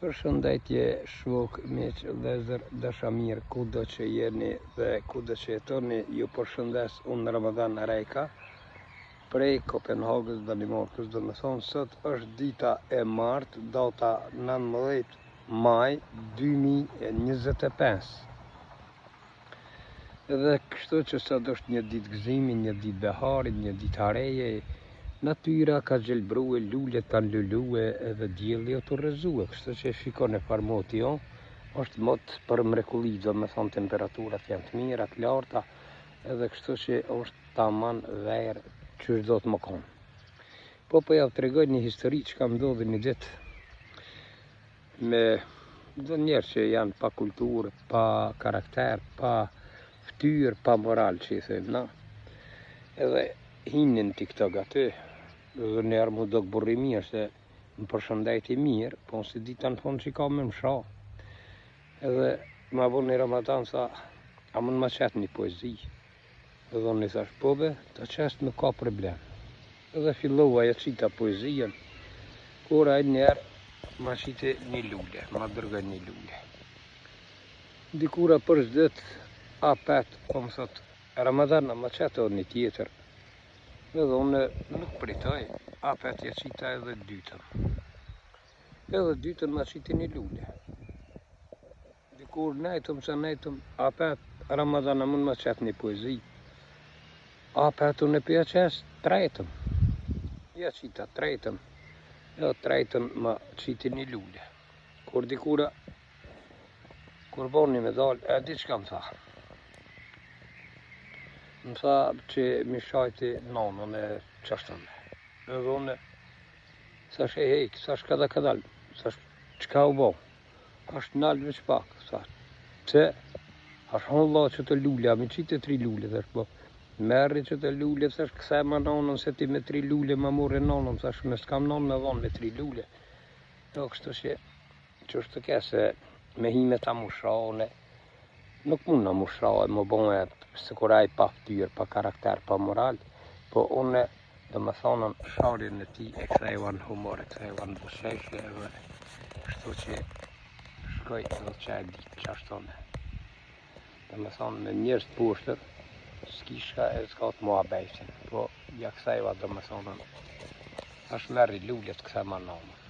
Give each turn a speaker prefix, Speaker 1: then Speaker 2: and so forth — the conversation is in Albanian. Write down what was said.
Speaker 1: Përshëndetje shok, miq, vëllezër, dashamirë, kudo që jeni dhe kudo që jetoni, ju përshëndes unë Ramadan Rejka prej Kopenhagës, Danimarkës. Do me thonë, sot është dita e martë, data 19 maj 2025. Edhe kështu që sot është një ditë gëzimi, një ditë beharit, një ditë hareje. Natyra ka gjelbrue, lullet kanë lullue edhe dielli o të rrezue. Kështu që shikon e farmoti jo, është mot për mrekulli, do me thonë temperaturat janë të mira, të larta, edhe kështu që është taman verë që do të më konë. Po ja të regoj një histori që ka ndodhur një ditë me do njerë që janë pa kulturë, pa karakter, pa ftyrë, pa moral që i thëmë na. Edhe hinin TikTok aty, dhe njerë mu do këburri mirë, se më përshëndeti mirë, po nëse dita në thonë që i ka me më sha. Edhe ma bo një Ramadan, sa, a mund ma qetë një poezi. Edhe unë i thash, po be, ta qestë nuk ka problem. Edhe fillova e qita poezien, kura e njerë ma qite një lulle, ma dërgën një lulle. Dikura për zdet, apet, po më thot, Ramadan ma qetë o një tjetër. Edhe unë nuk pritoj, apet e qita edhe dytën. Edhe dytën ma qiti një lulle. Dikur nejtëm se nejtëm, apet Ramadan a mund ma qetë një poezi. Apet unë e pja qesë trejtëm. Ja qita trejtëm. Edhe trejtën ma qiti një lulle. Kur dikura, kur boni me dalë, e di që kam tha. Më tha që mi shajti nanën e qashtënë. Edhe unë, thash e hejkë, thash kada kadal, thash qka u bo? Ashtë nalë veç pak, thash, që? Ashtë honë la që të lulle, a mi qitë 3 lulle, thash po, merri që të lulle, thash këthe ma nanën, se ti me 3 lulle ma more nanën, thash me s'kam nanë me vonë me 3 lulle. Jo, kështu që është të kese, me hime ta mushrane, nuk mund në mushrane, më bone, se kur ai pa ftyrë, pa karakter, pa moral, po une, dhe me thonën, sharin e ti e kthejva në humor, e kthejva në bësheshje, dhe kështu që shkoj edhe që e ditë që ashtone. Dhe me thonë, me njërës të poshtër, s'kishka e s'ka të mua bejsin, po ja kthejva dhe me thonën, është merri lullet këthe ma namë.